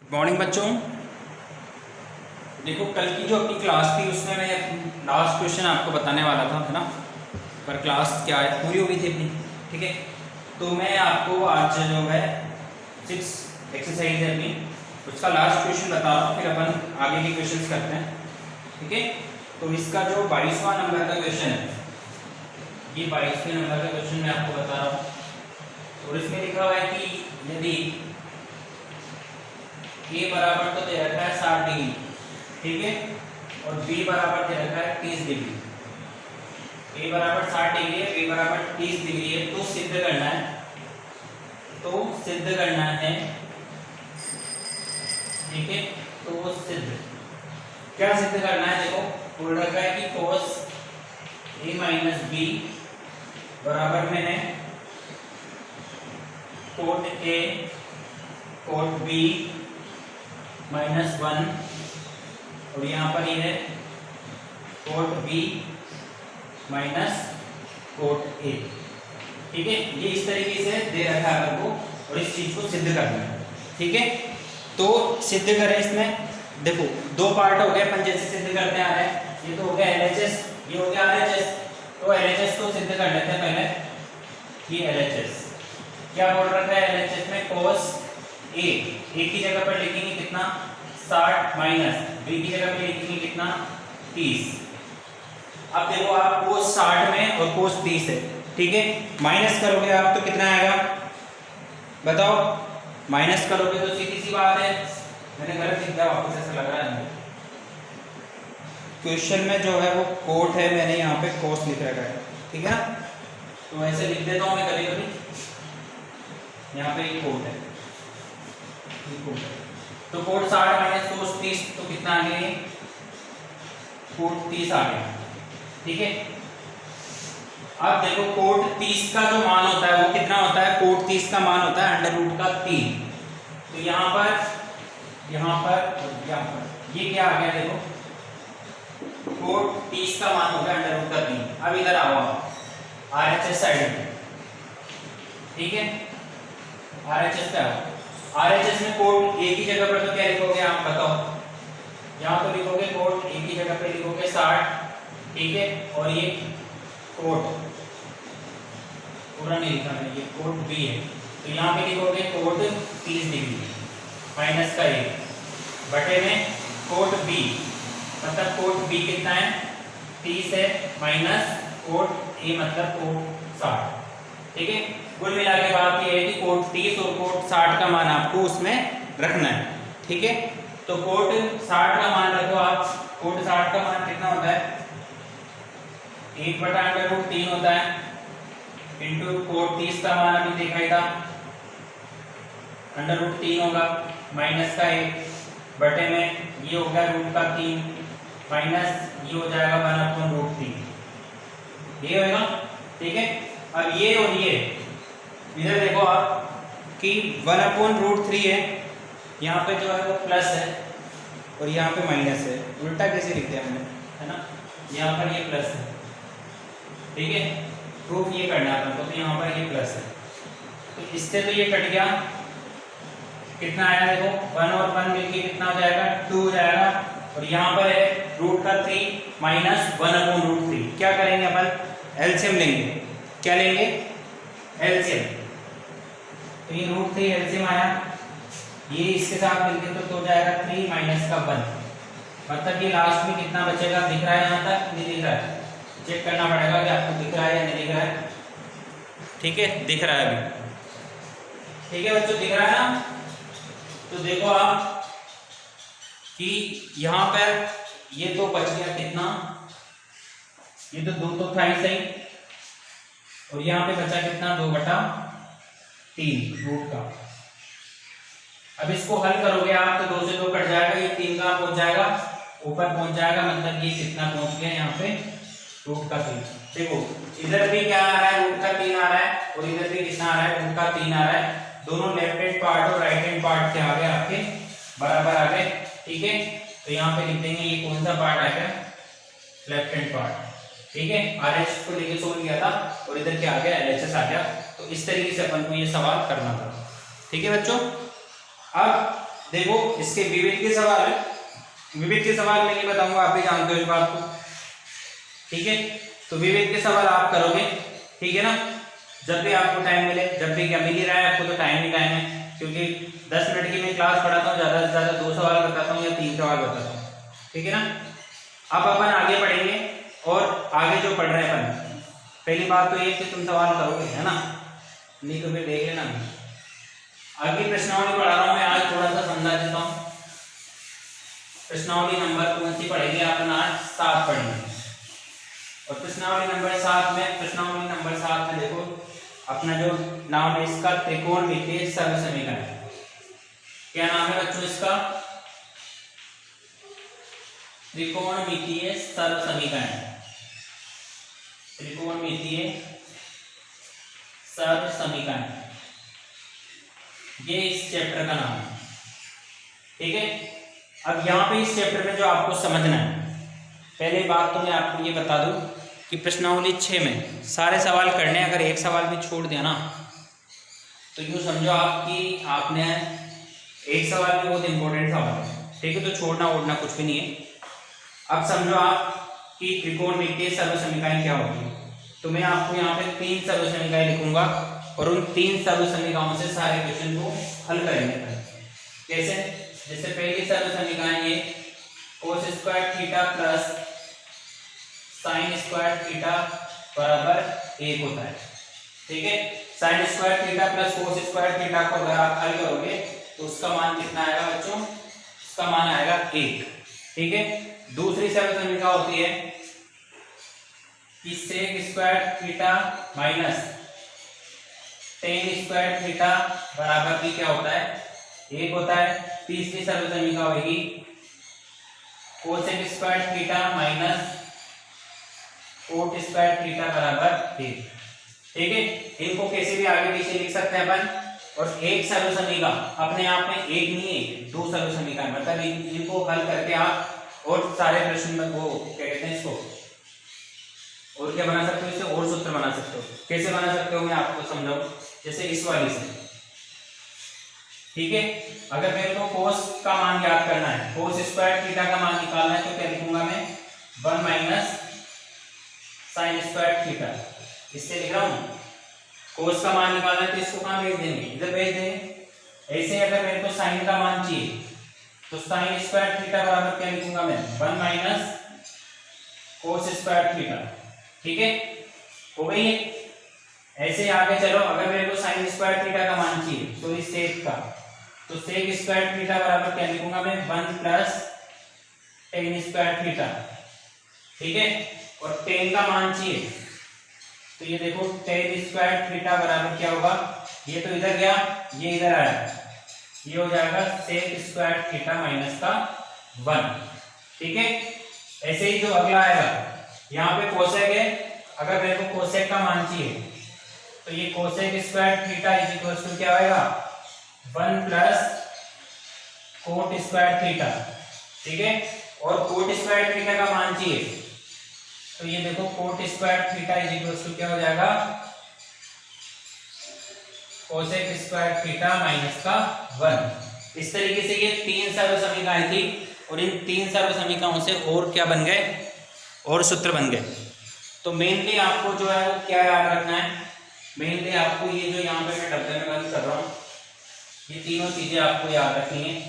Good morning बच्चों। देखो कल की जो अपनी क्लास थी उसमें मैं लास्ट क्वेश्चन आपको बताने वाला था, है ना। पर क्लास क्या है पूरी हो गई थी अपनी, ठीक है। तो मैं आपको आज जो है 6 एक्सरसाइज है अपनी, उसका लास्ट क्वेश्चन बता रहा हूँ, फिर अपन आगे के क्वेश्चंस करते हैं, ठीक है। तो इसका जो 22वां नंबर का क्वेश्चन है, ये 22वें नंबर का क्वेश्चन मैं आपको बता रहा हूँ। और इसमें लिखा हुआ है कि यदि ए बराबर तो दे रखा है 60 डिग्री, ठीक है, और बी बराबर दे रखा है 30 डिग्री। ए बराबर 60 डिग्री है, बी बराबर 30 डिग्री है, तो सिद्ध करना है, ठीक है। तो सिद्ध क्या सिद्ध करना है, देखो बोल रखा है कि cos a माइनस बी बराबर में है cot a cot b -1, और यहाँ पर ये है cot b minus cot a, ठीक है। ये इस तरीके से दे रखा है आपको और इस चीज को सिद्ध करना है, ठीक है। तो सिद्ध करें, इसमें देखो दो पार्ट हो गए, अपन जैसे सिद्ध करते आ रहे हैं। ये तो हो गया LHS, ये हो गया RHS। तो LHS को सिद्ध कर लेते हैं पहले। ये LHS क्या बोल रखा है, LHS में cos a की जगह पर लिखेंगे कितना 60 माइनस b की जगह पर लिखेंगे कितना 30। अब देखो आप cos 60 में और cos 30 है, ठीक है। माइनस करोगे आप तो कितना आएगा बताओ, माइनस करोगे तो सीधी सी बात है, मैंने गलत लिख दिया, वापस ऐसा लग रहा है क्वेश्चन में जो है वो कोट है, मैंने यहाँ पे cos लिख रखा है, ठीक है ना। तो ऐसे लिख देता हूँ मैं कभी कभी, यहाँ पे ये कोट है, तो कोट 60 माइनस cos 30 तो कितना आ गया, कोट 30 आ गया, ठीक है। अब देखो कोट 30 का जो मान होता है वो कितना होता है, कोट 30 का मान होता है √3। तो यहाँ पर ये क्या आ गया, देखो कोट 30 का मान हो गया √3। अब इधर आओ RHS साइड में, ठीक है। RHS क्या है, RHS में कोट a की जगह पर तो क्या लिखोगे आप बताओ, यहाँ तो लिखोगे कोट a की जगह पे लिखोगे 60, ठीक है। और ये कोट पूरा नहीं लिखा मैंने, ये कोट b है, तो यहाँ पे लिखोगे कोट 30 डिग्री माइनस का 1 बटे में कोट b, मतलब कोट b कितना है 30 है, माइनस कोट a मतलब कोट 60, ठीक है। कुल मिला के बात ये है कि कोट 30 और कोट 60 का मान आपको उसमें रखना है, ठीक है। तो कोट 60 का मान रखो आप, कोट 60 का मान कितना होता है 1/√3 होता है, इंटू कोट 30 का मान अभी देखा ही था √3 होगा, माइनस का 1 बटे में ये होगा √3 माइनस ये हो जाएगा 1/√3, ये होगा, ठीक है। अब ये और ये इधर देखो आप कि 1/√3 है, यहाँ पे जो है वो प्लस है और यहाँ पे माइनस है, उल्टा कैसे लिखते हैं हमने, है ना। यहाँ पर ये प्लस है, ठीक है, प्रूफ ये करना है आपको, तो यहाँ पर ये प्लस है, तो इससे तो ये कट गया, कितना आया देखो 1 और 1 मिलके कितना हो जाएगा 2 हो जाएगा, और यहाँ पर है √3 माइनस 1/√3। क्या करेंगे अपन एलसीएम लेंगे, क्या लेंगे एलसीएम, तो ये √3 एलसीएम आया, ये इसके साथ मिलके तो हो जाएगा 3 माइनस का 1, मतलब ये लास्ट में कितना बचेगा, दिख रहा है यहाँ तक, नहीं दिख रहा है, चेक करना पड़ेगा कि आपको दिख रहा है या नहीं दिख रहा है, ठीक है। दिख रहा है अभी, ठीक है बच्चों, दिख रहा है ना। तो देखो आप कि यहाँ पर ये तो बच गया कितना, ये तो 2 तो था ही सही, और यहाँ पे बचा कितना 2/3 रूट का। अब इसको हल करोगे आप तो 2 से 2 कट जाएगा, ये 3 का पहुंच जाएगा, ऊपर पहुंच जाएगा, मतलब ये कितना पहुंच गया यहाँ पे √3। देखो इधर भी क्या आ रहा है √3 आ रहा है, और इधर भी कितना आ रहा है √3 आ रहा है, दोनों लेफ्ट हैंड पार्ट और राइट हैंड पार्ट के आ गए आपके बराबर आ गए, ठीक है। तो यहाँ पे लिख देंगे ये कौन सा पार्ट आएगा, लेफ्ट हैंड पार्ट, ठीक है। RHS को लेके सोल्व किया था और इधर क्या आ गया LHS आ गया। तो इस तरीके से अपन को ये सवाल करना था, ठीक है बच्चों। अब देखो इसके विविध के सवाल है, विविध के सवाल मैं नहीं बताऊंगा, आप भी जानते हो इस बात को, ठीक है। तो विविध के सवाल आप करोगे, ठीक है ना, जब भी आपको टाइम मिले, जब भी क्या मिल ही रहा है आपको तो टाइम ही टाइम है, क्योंकि 10 मिनट की मैं क्लास पढ़ाता हूँ, ज़्यादा से ज़्यादा 2 सवाल बताता हूँ या 3 सवाल बताता हूँ, ठीक है ना। अब अपन आगे पढ़ेंगे और आगे जो पढ़ रहे हैं अपन, पहली बात तो ये कि तुम सवाल करोगे, है ना, नहीं तो फिर देख लेना। आगे प्रश्नावली पढ़ा रहा हूँ मैं, आज थोड़ा सा समझा देता हूँ। प्रश्नावली नंबर कौन सी पढ़ेंगे अपन आज? 7 पढ़ेंगे। और प्रश्नावली नंबर 7 में, प्रश्नावली नंबर 7 में देखो अपना जो नाम है इसका त्रिकोणमितीय सर्व समीकरण। क्या नाम है बच्चों इसका? त्रिकोणमितीय सर्व समीकरण। त्रिकोणमितीय सर्व समीकरण, ये इस चैप्टर का नाम है, ठीक है। अब यहाँ पे इस चैप्टर में जो आपको समझना है, पहले बात तो मैं आपको ये बता दूं कि प्रश्नावली 6 में सारे सवाल करने, अगर एक सवाल भी छोड़ दिया ना तो यूँ समझो आपकी आपने एक सवाल भी बहुत इंपॉर्टेंट सवाल है, ठीक है, तो छोड़ना ओढ़ना कुछ भी नहीं है। अब समझो आप कि त्रिकोणमितीय सर्व समीकरण क्या होती है, तो मैं आपको यहाँ पे 3 सर्व समीकरण लिखूंगा और उन 3 सर्व समीकरणों से सारे क्वेश्चन को हल करेंगे। कैसे? जैसे पहली सर्व समीकरण ये cos square theta plus sine square theta बराबर 1 होता है, ठीक है। Sine square theta plus cos square theta को अगर आप हल करोगे तो उसका मान कितना आएगा बच्चों? उसका मान आएगा 1, ठीक है। दूसरी सर्व समीकरण होती है कि sec square theta minus tan square theta बराबर भी क्या होता है? 1 होता है। तीसरी सर्व समीकरण होगी cosec square theta minus cot square theta बराबर 1, ठीक है। इनको कैसे भी आगे पीछे लिख सकते हैं अपन। और एक सर्व समीकरण अपने आप में एक नहीं है, 2 सर्व समीकरण, मतलब इनको हल करके आप और सारे प्रश्न में वो क्या कहते हैं इसको, और क्या बना सकते हो इससे? और सूत्र बना सकते हो। कैसे बना सकते हो मैं आपको समझाऊं। जैसे इस वाली से, ठीक है, अगर मेरे को कोस का मान याद करना है, कोस स्क्वायर थीटा का मान निकालना है, तो क्या लिखूंगा मैं? 1 माइनस साइन स्क्वायर थीटा, इससे लिख रहा हूं। कोस का मान निकालना है तो इसको कहां भेज देंगे? इधर भेज देंगे। ऐसे अगर मेरे को साइन का मान चाहिए तो साइन स्क्वायर थीटा बराबर क्या लिखूंगा मैं? 1 माइनस कोस स्क्वायर थीटा, ठीक है, हो गई है। ऐसे आगे चलो, अगर मेरे को साइन स्क्वायर थीटा का मान चाहिए तो इस सेक का, तो सेक स्क्वायर थीटा बराबर क्या लिखूंगा मैं? 1 प्लस टेन स्क्वायर थीटा, ठीक है। और टेन का मान चाहिए तो ये देखो टेन स्क्वायर थीटा बराबर क्या होगा? ये तो इधर गया, ये इधर आया, ये हो जाएगा सेक स्क्वायर थीटा माइनस का 1, ठीक है। ऐसे ही जो अगला आएगा, यहाँ पे कोसेक है, अगर मेरे को कोसेक का मान चाहिए तो ये cosec square theta is equal to क्या आएगा? 1 प्लस कोट स्क्वायर थीटा, ठीक है। और कोट स्क्वायर थीटा का मान चाहिए तो ये देखो cot square theta is equal to क्या हो जाएगा? कोसेक स्क्वायर थीटा माइनस का 1। इस तरीके से ये 3 सर्व समीकरण थी और इन 3 सर्व समीकरणों से और क्या बन गए? और सूत्र बन गए। तो मेनली आपको जो है वो क्या याद रखना है? मेनली आपको ये जो यहाँ पे मैं डब्बे में बंद कर रहा हूँ, ये तीनों चीजें आपको याद रखनी है,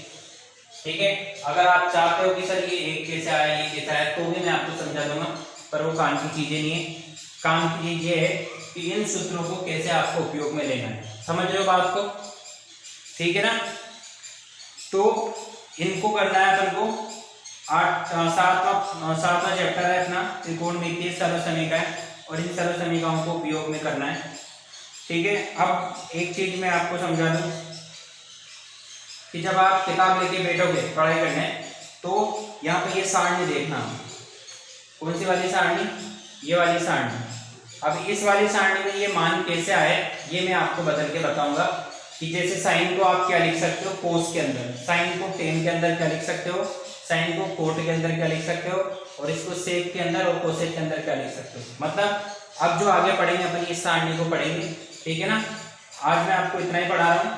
ठीक है। अगर आप चाहते हो कि सर ये एक कैसे आया, ये कैसे आया, तो भी मैं आपको समझा दूंगा, पर वो काम की चीजें नहीं है। काम की चीज ये है कि इन सूत्रों को कैसे आपको उपयोग में लेना है। समझ रहे हो बात को? ठीक है ना। तो इनको करना है अपन को। 7वां चैप्टर है अपना त्रिकोणमितीय सर्व समीकरण, और इन सर्व समीकरणों को उपयोग में करना है, ठीक है। अब एक चीज मैं आपको समझा दूं कि जब आप किताब लेके बैठोगे पढ़ाई करने, तो यहाँ पे ये सारणी देखना। कौन सी वाली सारणी? ये वाली सारणी। अब इस वाली सारणी में ये मान कैसे आए ये मैं आपको बदल के बताऊंगा। कि जैसे साइन को आप क्या लिख सकते हो? कोस के अंदर, साइन को टेन के अंदर क्या लिख सकते हो? साइन को कोट के अंदर क्या लिख सकते हो? और इसको सेक के अंदर और कोसेक के अंदर क्या लिख सकते हो? मतलब अब जो आगे पढ़ेंगे अपन इस सारणी को पढ़ेंगे, ठीक है ना। आज मैं आपको इतना ही पढ़ा रहा हूँ,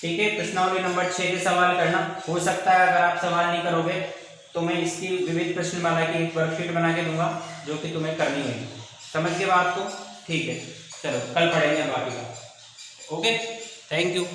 ठीक है। प्रश्नावली नंबर 6 के सवाल करना। हो सकता है अगर आप सवाल नहीं करोगे तो मैं इसकी विविध प्रश्नमाला की एक वर्कशीट बना के दूंगा जो कि तुम्हें करनी होगी। समझ गए बात को? ठीक है, चलो कल पढ़ेंगे बाकी का। Okay, thank you.